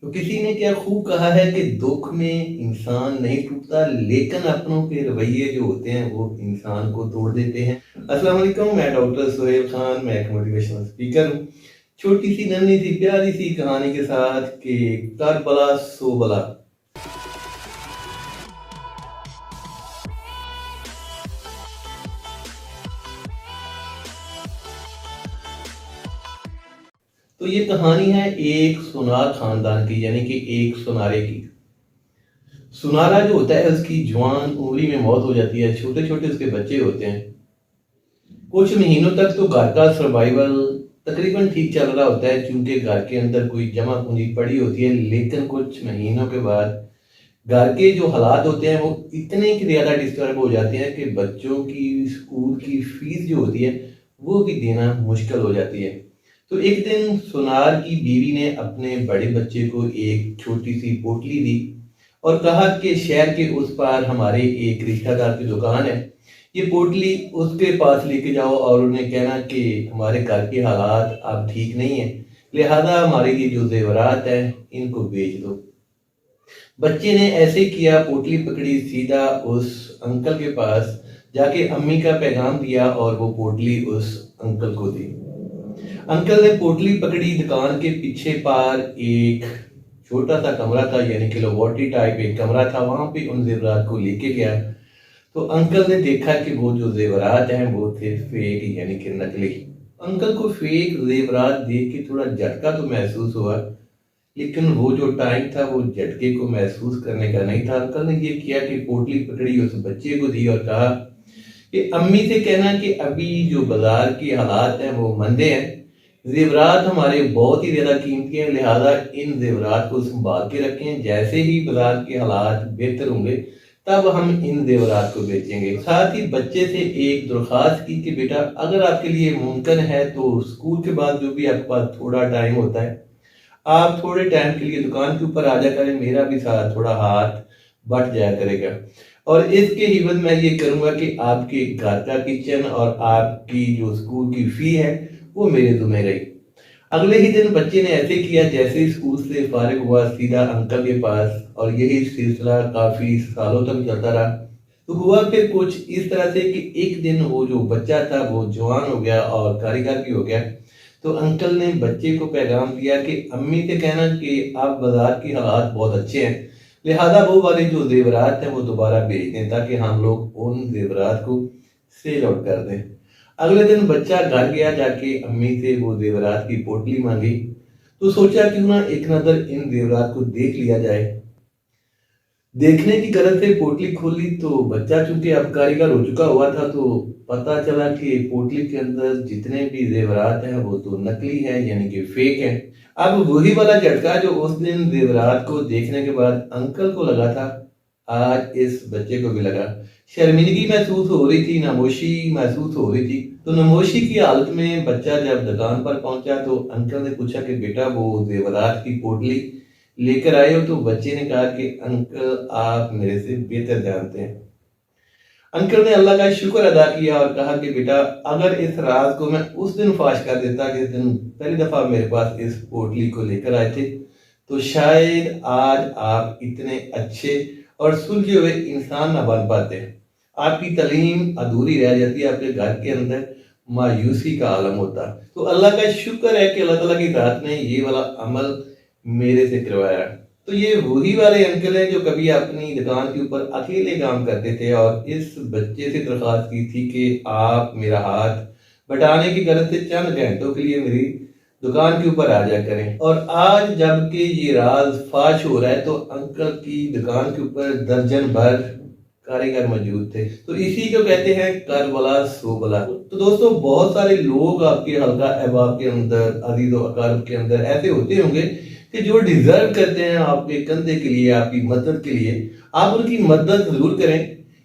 तो किसी ने क्या खूब कहा है कि दुख में इंसान नहीं टूटता, लेकिन अपनों के रवैये जो होते हैं वो इंसान को तोड़ देते हैं। अस्सलाम वालेकुम, मैं डॉक्टर सुहेल खान, मैं एक मोटिवेशनल स्पीकर हूँ। छोटी सी नन्ही सी प्यारी सी कहानी के साथ कि करबला सो बला। तो ये कहानी है एक सुनार खानदान की, यानी कि एक सुनारे की। सुनारा जो होता है उसकी जवान उम्री में मौत हो जाती है, छोटे छोटे उसके बच्चे होते हैं। कुछ महीनों तक तो घर का सर्वाइवल तकरीबन ठीक चल रहा होता है, क्योंकि घर के अंदर कोई जमा पूंजी पड़ी होती है। लेकिन कुछ महीनों के बाद घर के जो हालात होते हैं वो इतने की ज़्यादा डिस्टर्ब हो जाते हैं कि बच्चों की स्कूल की फीस जो होती है वो भी देना मुश्किल हो जाती है। तो एक दिन सुनार की बीवी ने अपने बड़े बच्चे को एक छोटी सी पोटली दी और कहा कि शहर के उस पार हमारे एक रिश्तेदार की दुकान है, ये पोटली उसके पास लेके जाओ और उन्हें कहना कि हमारे घर के हालात अब ठीक नहीं है, लिहाजा हमारे ये जो जेवरात है इनको बेच दो। बच्चे ने ऐसे किया, पोटली पकड़ी, सीधा उस अंकल के पास जाके अम्मी का पैगाम दिया और वो पोटली उस अंकल को दी। अंकल ने पोटली पकड़ी, दुकान के पीछे पार एक छोटा सा कमरा था, यानी कि लेबोरेटरी टाइप एक कमरा था, वहां पे उन जेवरात को लेके गया। तो अंकल ने देखा कि वो जो जेवरात हैं वो थे फेक, यानी कि नकली। अंकल को फेक जेवरात देख के थोड़ा झटका तो महसूस हुआ, लेकिन वो जो टाइम था वो झटके को महसूस करने का नहीं था। अंकल ने ये किया कि पोटली पकड़ी, उस बच्चे को दी और कहा कि अम्मी से कहना कि अभी जो बाजार की हालात हैं वो मंदे हैं, जेवरात हमारे बहुत ही ज्यादा कीमती हैं, लिहाजा इन जेवरात को संभाल के रखें, जैसे ही बाजार के हालात बेहतर होंगे तब हम इन जेवरात को बेचेंगे। साथ ही बच्चे से एक दरख्वास्त की कि बेटा अगर आपके लिए मुमकिन है तो स्कूल के बाद जो भी आपके पास थोड़ा टाइम होता है, आप थोड़े टाइम के लिए दुकान के ऊपर आ जा करें, मेरा भी साथ थोड़ा हाथ बट जाया करेगा। और इसके हिवज मैं ये करूंगा कि आपके घर का किचन और आपकी जो स्कूल की फी है वो मेरे जुम्मे रही। अगले ही दिन बच्चे ने ऐसे किया, जैसे ही स्कूल से फारिग हुआ सीधा अंकल के पास, और यही सिलसिला काफी सालों तक चलता रहा। तो हुआ फिर कुछ इस तरह से कि एक दिन वो जो बच्चा था वो जवान हो गया और कारीगर भी हो गया। तो अंकल ने बच्चे को पैगाम दिया कि अम्मी से कहना कि आप बाजार की हालात बहुत अच्छे हैं, लिहाजा वो वाले जो जेवरात हैं वो दोबारा भेज दें ताकि हम लोग उन जेवरात को सेल आउट कर दें। अगले दिन बच्चा घर गया, जाके अम्मी से वो जेवरात की पोटली मांगी। तो सोचा क्यों ना एक नजर इन जेवरात को देख लिया जाए। देखने की गरज से पोटली खोली तो बच्चा चूंकि अब कारीगर हो चुका हुआ था, तो पता चला कि पोटली के अंदर जितने भी जेवरात हैं वो तो नकली हैं, यानी कि फेक हैं। अब वही वाला झटका जो उस दिन जेवरात को देखने के बाद अंकल को लगा था, आज इस बच्चे को भी लगा। शर्मिंदगी महसूस हो रही थी, नमोशी महसूस हो रही थी। तो नमोशी की हालत में बच्चा जब दुकान पर पहुंचा तो अंकल ने पूछा कि बेटा वो जेवरात की पोटली लेकर आए हो? तो बच्चे ने कहा कि अंकल आप मेरे से बेहतर जानते हैं। अंकल ने अल्लाह का शुक्र अदा किया और कहा कि बेटा अगर इस राज को मैं उस दिन फाश कर देता, जिस दिन पहली दफा मेरे पास इस पोटली को लेकर आए थे, तो शायद आज आप इतने अच्छे और सुलझे हुए इंसान ना बन पाते। आपकी तालीम अधूरी रह जाती, आपके घर के अंदर मायूसी का आलम होता। तो अल्लाह का शुक्र है कि अल्लाह ताला की रात ने ये वाला अमल मेरे से करवाया। तो ये वही वाले अंकल हैं जो कभी अपनी दुकान के ऊपर अकेले काम करते थे और इस बच्चे से दरख्वास्त की थी कि आप मेरा हाथ बटाने की गरज से चंद घंटों के लिए मेरी दुकान के ऊपर आ जा करें। और आज जबकि ये राज फाश हो रहा है तो अंकल की दुकान के ऊपर दर्जन भर कारीगर मौजूद थे। तो इसी को कहते हैं करबला सोबला। तो दोस्तों बहुत सारे लोग आपके हल्का अहबाब के अंदर, अजीज और अकारब के अंदर ऐसे होते होंगे कि जो डिजर्व करते हैं आपके कंधे के लिए, आपकी मदद के लिए। आप उनकी मदद जरूर करें।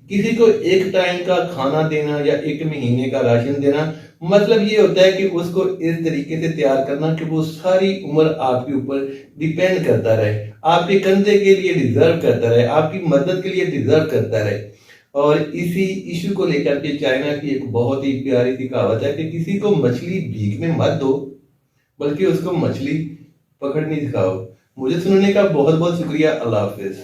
किसी को एक टाइम का खाना देना या एक महीने का राशन देना, मतलब ये होता है कि उसको इस तरीके से तैयार करना कि वो सारी उम्र आपके ऊपर डिपेंड करता रहे, आपके कंधे के लिए डिजर्व करता रहे, आपकी मदद के लिए डिजर्व करता रहे। और इसी इशू को लेकर के चाइना की एक बहुत ही प्यारी सी कहावत है कि किसी को मछली भीख में मत दो, बल्कि उसको मछली पकड़नी सिखाओ। मुझे सुनने का बहुत बहुत शुक्रिया। अल्लाह हाफिज।